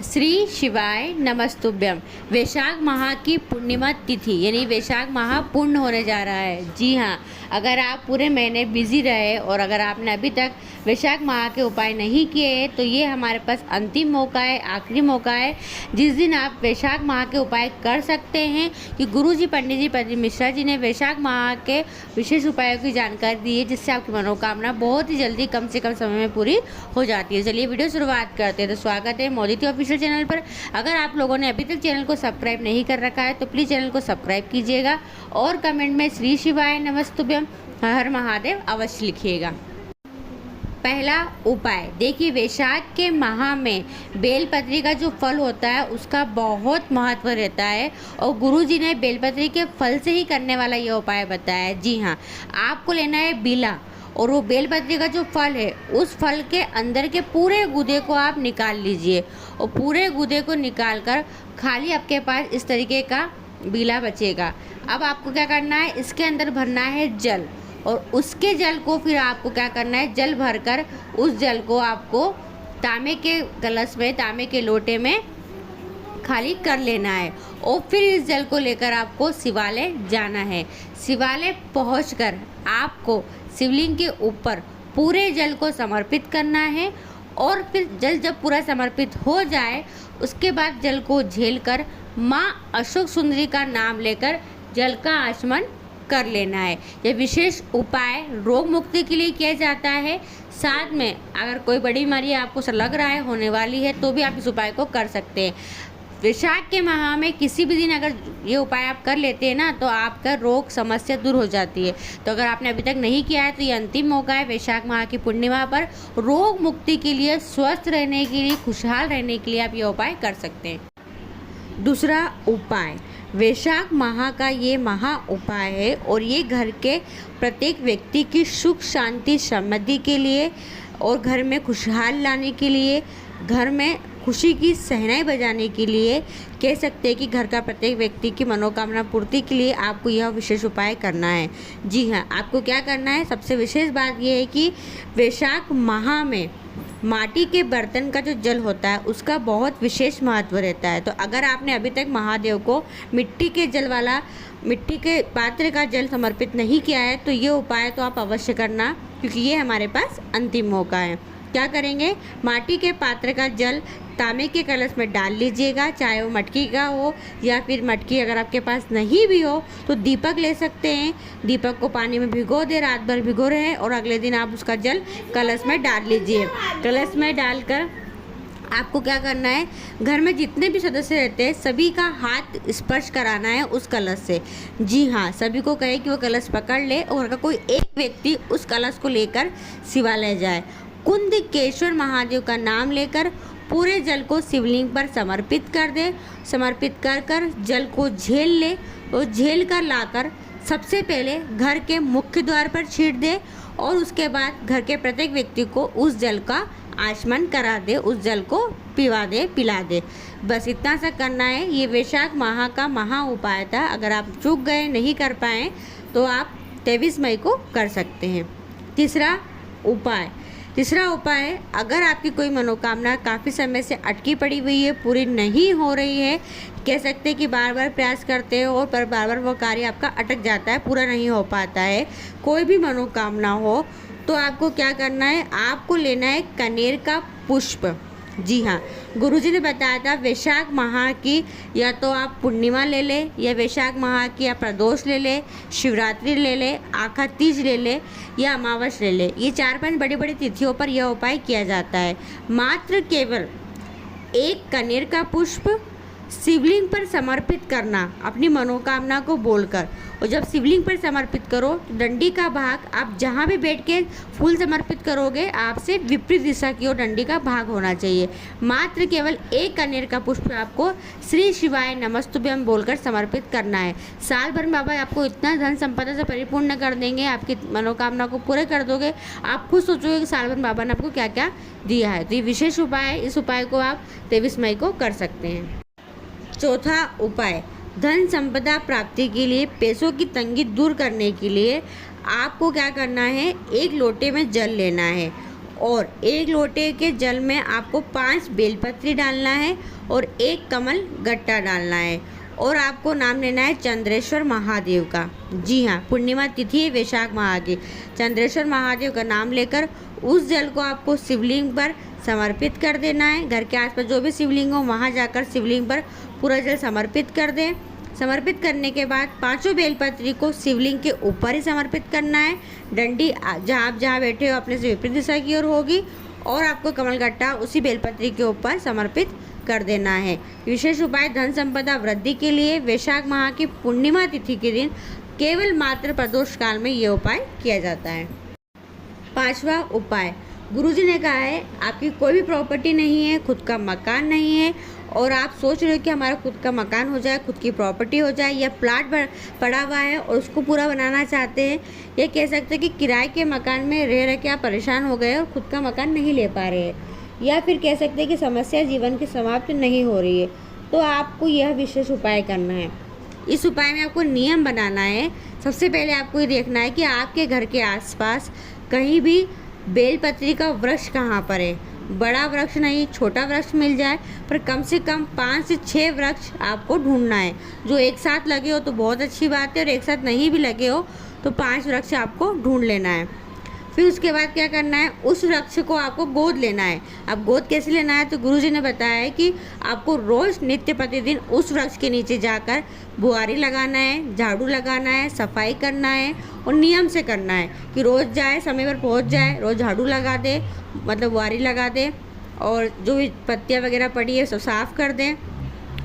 श्री शिवाय नमस्तुभ्यम। वैशाख माह की पूर्णिमा तिथि यानी वैशाख माह पूर्ण होने जा रहा है। जी हाँ, अगर आप पूरे महीने बिजी रहे और अगर आपने अभी तक वैशाख माह के उपाय नहीं किए तो ये हमारे पास अंतिम मौका है, आखिरी मौका है जिस दिन आप वैशाख माह के उपाय कर सकते हैं। कि गुरुजी पंडित जी पत्नी मिश्रा जी ने वैशाख माह के विशेष उपायों की जानकारी दी है जिससे आपकी मनोकामना बहुत ही जल्दी कम से कम समय में पूरी हो जाती है। चलिए वीडियो शुरुआत करते हैं। तो स्वागत है मोदी ऑफिशियल चैनल पर। अगर आप लोगों ने अभी तक चैनल को सब्सक्राइब नहीं कर रखा है तो प्लीज़ चैनल को सब्सक्राइब कीजिएगा और कमेंट में श्री शिवाय नमस्तुभ्यम हर महादेव अवश्य लिखिएगा। पहला उपाय देखिए, वैशाख के माह में बेलपत्री का जो फल होता है उसका बहुत महत्व रहता है और गुरुजी ने बेलपत्री के फल से ही करने वाला यह उपाय बताया है। जी हाँ, आपको लेना है बीला और वो बेलपत्री का जो फल है उस फल के अंदर के पूरे गूदे को आप निकाल लीजिए और पूरे गूदे को निकाल कर खाली आपके पास इस तरीके का बीला बचेगा। अब आपको क्या करना है, इसके अंदर भरना है जल और उसके जल को फिर आपको क्या करना है, जल भरकर उस जल को आपको तांबे के कलश में, तांबे के लोटे में खाली कर लेना है और फिर इस जल को लेकर आपको शिवालय जाना है। शिवालय पहुंचकर आपको शिवलिंग के ऊपर पूरे जल को समर्पित करना है और फिर जल जब पूरा समर्पित हो जाए उसके बाद जल को झेलकर माँ अशोक सुंदरी का नाम लेकर जल का आचमन कर लेना है। यह विशेष उपाय रोग मुक्ति के लिए किया जाता है। साथ में अगर कोई बड़ी बीमारी आपको लग रहा है होने वाली है तो भी आप इस उपाय को कर सकते हैं। वैशाख के माह में किसी भी दिन अगर ये उपाय आप कर लेते हैं ना तो आपका रोग समस्या दूर हो जाती है। तो अगर आपने अभी तक नहीं किया है तो ये अंतिम मौका है वैशाख माह की पूर्णिमा पर रोग मुक्ति के लिए, स्वस्थ रहने के लिए, खुशहाल रहने के लिए आप ये उपाय कर सकते हैं। दूसरा उपाय, वैशाख माह का ये महा उपाय है और ये घर के प्रत्येक व्यक्ति की सुख शांति समृद्धि के लिए और घर में खुशहाल लाने के लिए, घर में खुशी की सहनाई बजाने के लिए, कह सकते हैं कि घर का प्रत्येक व्यक्ति की मनोकामना पूर्ति के लिए आपको यह विशेष उपाय करना है। जी हाँ, आपको क्या करना है, सबसे विशेष बात यह है कि वैशाख माह में माटी के बर्तन का जो जल होता है उसका बहुत विशेष महत्व रहता है। तो अगर आपने अभी तक महादेव को मिट्टी के पात्र का जल समर्पित नहीं किया है तो ये उपाय तो आप अवश्य करना, क्योंकि ये हमारे पास अंतिम मौका है। क्या करेंगे, माटी के पात्र का जल तांबे के कलश में डाल लीजिएगा, चाहे वो मटकी का हो या फिर मटकी अगर आपके पास नहीं भी हो तो दीपक ले सकते हैं। दीपक को पानी में भिगो दे, रात भर भिगो रहे और अगले दिन आप उसका जल कलश में डाल लीजिए। कलश में डालकर आपको क्या करना है, घर में जितने भी सदस्य रहते हैं सभी का हाथ स्पर्श कराना है उस कलश से। जी हाँ, सभी को कहे कि वो कलश पकड़ ले और अगर कोई एक व्यक्ति उस कलश को लेकर शिवालय जाए, कुंदकेश्वर महादेव का नाम लेकर पूरे जल को शिवलिंग पर समर्पित कर दे। समर्पित कर कर जल को झेल ले और झेल कर लाकर सबसे पहले घर के मुख्य द्वार पर छींट दे और उसके बाद घर के प्रत्येक व्यक्ति को उस जल का आचमन करा दे, उस जल को पिला दे। बस इतना सा करना है। ये वैशाख माह का महा उपाय था। अगर आप चूक गए, नहीं कर पाए तो आप 23 मई को कर सकते हैं। तीसरा उपाय, अगर आपकी कोई मनोकामना काफ़ी समय से अटकी पड़ी हुई है, पूरी नहीं हो रही है, कह सकते हैं कि बार बार प्रयास करते हो और पर बार बार वो कार्य आपका अटक जाता है, पूरा नहीं हो पाता है, कोई भी मनोकामना हो तो आपको क्या करना है, आपको लेना है कनेर का पुष्प। जी हाँ, गुरुजी ने बताया था वैशाख माह की या तो आप पूर्णिमा ले ले या वैशाख माह की आप प्रदोष ले ले, शिवरात्रि ले ले, आखा तीज ले ले या अमावस ले ले। ये 4-5 बड़ी बड़ी तिथियों पर यह उपाय किया जाता है। मात्र केवल एक कनेर का पुष्प शिवलिंग पर समर्पित करना अपनी मनोकामना को बोलकर, और जब शिवलिंग पर समर्पित करो तो डंडी का भाग आप जहाँ भी बैठ के फूल समर्पित करोगे आपसे विपरीत दिशा की ओर डंडी का भाग होना चाहिए। मात्र केवल एक कनेर का पुष्प आपको श्री शिवाय नमस्तुभ्यम बोलकर समर्पित करना है। साल भर में बाबा आपको इतना धन संपदा से परिपूर्ण कर देंगे, आपकी मनोकामना को पूरे कर दोगे। आप खुद सोचोगे कि साल भर बाबा ने आपको क्या क्या दिया है। तो ये विशेष उपाय है, इस उपाय को आप 23 मई को कर सकते हैं। चौथा उपाय, धन संपदा प्राप्ति के लिए, पैसों की तंगी दूर करने के लिए आपको क्या करना है, एक लोटे में जल लेना है और 1 लोटे के जल में आपको 5 बेलपत्री डालना है और 1 कमल गट्टा डालना है और आपको नाम लेना है चंद्रेश्वर महादेव का। जी हाँ, पूर्णिमा तिथि है वैशाख माह की। चंद्रेश्वर महादेव का नाम लेकर उस जल को आपको शिवलिंग पर समर्पित कर देना है। घर के आसपास जो भी शिवलिंग हो वहाँ जाकर शिवलिंग पर पूरा जल समर्पित कर दें। समर्पित करने के बाद 5 बेलपत्री को शिवलिंग के ऊपर ही समर्पित करना है। डंडी जहाँ आप जहाँ बैठे हो अपने से विपरीत दिशा की ओर होगी और आपको कमलगट्टा उसी बेलपत्री के ऊपर समर्पित कर देना है। विशेष उपाय धन संपदा वृद्धि के लिए वैशाख माह की पूर्णिमा तिथि के दिन केवल मात्र प्रदोष काल में ये उपाय किया जाता है। 5वां उपाय, गुरुजी ने कहा है आपकी कोई भी प्रॉपर्टी नहीं है, खुद का मकान नहीं है और आप सोच रहे हो कि हमारा खुद का मकान हो जाए, खुद की प्रॉपर्टी हो जाए, या प्लाट पड़ा हुआ है और उसको पूरा बनाना चाहते हैं, या कह सकते हैं कि किराए के मकान में रह रह के आप परेशान हो गए और खुद का मकान नहीं ले पा रहे हैं, या फिर कह सकते हैं कि समस्या जीवन की समाप्त नहीं हो रही है, तो आपको यह विशेष उपाय करना है। इस उपाय में आपको नियम बनाना है। सबसे पहले आपको ये देखना है कि आपके घर के आसपास कहीं भी बेलपत्री का वृक्ष कहाँ पर है। बड़ा वृक्ष नहीं, छोटा वृक्ष मिल जाए, पर कम से कम 5 से 6 वृक्ष आपको ढूंढना है। जो एक साथ लगे हो तो बहुत अच्छी बात है, और एक साथ नहीं भी लगे हो तो 5 वृक्ष आपको ढूंढ लेना है। फिर उसके बाद क्या करना है, उस वृक्ष को आपको गोद लेना है। अब गोद कैसे लेना है, तो गुरुजी ने बताया है कि आपको रोज़ नित्य प्रतिदिन उस वृक्ष के नीचे जाकर बुआरी लगाना है, झाड़ू लगाना है, सफाई करना है और नियम से करना है कि रोज़ जाए, समय पर पहुंच जाए, रोज़ झाड़ू लगा दे, मतलब बुआरी लगा दे और जो भी पत्तियाँ वगैरह पड़ी है सब साफ़ कर दें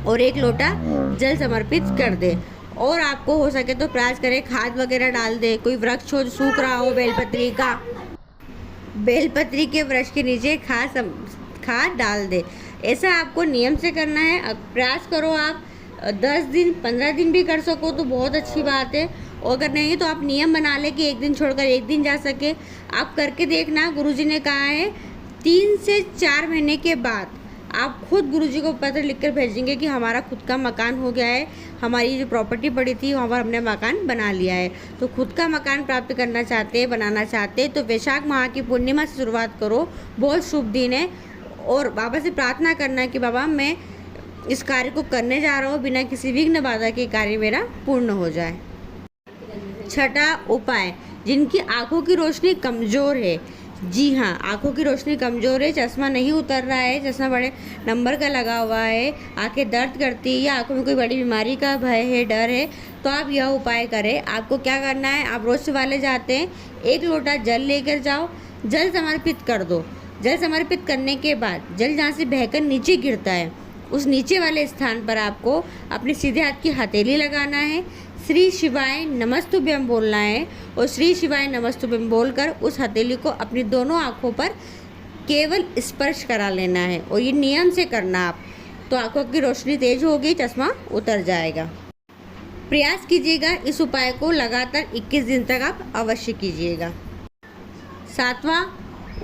और 1 लोटा जल समर्पित कर दे। और आपको हो सके तो प्रयास करें खाद वगैरह डाल दे। कोई वृक्ष हो जो सूख रहा हो बेलपत्री का, बेलपत्री के वृक्ष के नीचे खाद डाल दे। ऐसा आपको नियम से करना है। अब प्रयास करो, आप 10 दिन 15 दिन भी कर सको तो बहुत अच्छी बात है, और अगर नहीं तो आप नियम बना ले कि 1 दिन छोड़कर 1 दिन जा सके। आप करके देखना। गुरुजी ने कहा है 3 से 4 महीने के बाद आप खुद गुरुजी को पत्र लिखकर भेजेंगे कि हमारा खुद का मकान हो गया है, हमारी जो प्रॉपर्टी पड़ी थी वहाँ पर हमने मकान बना लिया है। तो खुद का मकान प्राप्त करना चाहते हैं, बनाना चाहते हैं तो वैशाख माह की पूर्णिमा से शुरुआत करो। बहुत शुभ दिन है और बाबा से प्रार्थना करना है कि बाबा मैं इस कार्य को करने जा रहा हूँ, बिना किसी विघ्न बाधा के कार्य मेरा पूर्ण हो जाए। 6वां उपाय, जिनकी आंखों की रोशनी कमज़ोर है। जी हाँ, आंखों की रोशनी कमज़ोर है, चश्मा नहीं उतर रहा है, चश्मा बड़े नंबर का लगा हुआ है, आंखें दर्द करती है या आंखों में कोई बड़ी बीमारी का भय है, डर है, तो आप यह उपाय करें। आपको क्या करना है, आप रोज शिवालय जाते हैं, 1 लोटा जल लेकर जाओ, जल समर्पित कर दो। जल समर्पित करने के बाद जल जहाँ से बहकर नीचे गिरता है उस नीचे वाले स्थान पर आपको अपने सीधे हाथ की हथेली लगाना है, श्री शिवाय नमस्तुभ्यम बोलना है और श्री शिवाय नमस्तुभ्यम बोलकर उस हथेली को अपनी दोनों आँखों पर केवल स्पर्श करा लेना है और ये नियम से करना आप, तो आँखों की रोशनी तेज होगी, चश्मा उतर जाएगा। प्रयास कीजिएगा, इस उपाय को लगातार 21 दिन तक आप अवश्य कीजिएगा। 7वां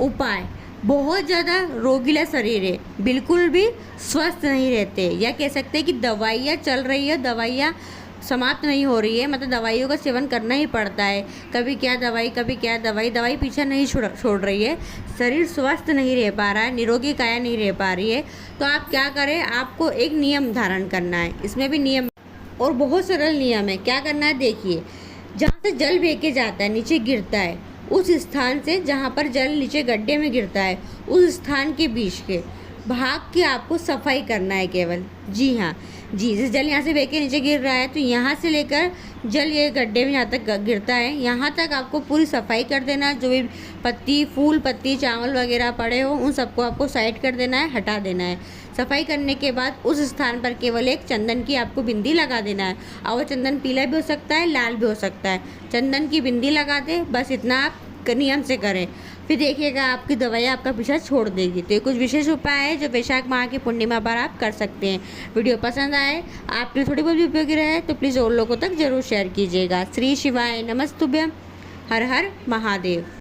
उपाय, बहुत ज़्यादा रोगीला शरीर है, बिल्कुल भी स्वस्थ नहीं रहते, या कह सकते हैं कि दवाइयाँ चल रही है, दवाइयाँ समाप्त नहीं हो रही है, मतलब दवाइयों का सेवन करना ही पड़ता है, कभी क्या दवाई कभी क्या दवाई, दवाई पीछे नहीं छोड़ रही है, शरीर स्वस्थ नहीं रह पा रहा है, निरोगी काया नहीं रह पा रही है, तो आप क्या करें, आपको एक नियम धारण करना है। इसमें भी नियम और बहुत सरल नियम है। क्या करना है, देखिए, जहाँ से जल बह के जाता है नीचे गिरता है, उस स्थान से जहाँ पर जल नीचे गड्ढे में गिरता है उस स्थान के बीच के भाग की आपको सफाई करना है केवल। जी हाँ जी, जैसे जल यहाँ से बह के नीचे गिर रहा है तो यहाँ से लेकर जल ये गड्ढे में जहाँ तक गिरता है यहाँ तक आपको पूरी सफाई कर देना है। जो भी पत्ती फूल पत्ती चावल वगैरह पड़े हो उन सबको आपको साइड कर देना है, हटा देना है। सफाई करने के बाद उस स्थान पर केवल एक चंदन की आपको बिंदी लगा देना है, और वो चंदन पीला भी हो सकता है, लाल भी हो सकता है। चंदन की बिंदी लगा दे, बस इतना आप नियम से करें, फिर देखिएगा आपकी दवाइयाँ आपका पीछा छोड़ देगी। तो ये कुछ विशेष उपाय है जो वैशाख माह की पूर्णिमा पर आप कर सकते हैं। वीडियो पसंद आए, आपके थोड़ी बहुत भी उपयोगी रहे तो प्लीज़ और लोगों तक जरूर शेयर कीजिएगा। श्री शिवाय नमस्तुभ्यम, हर हर महादेव।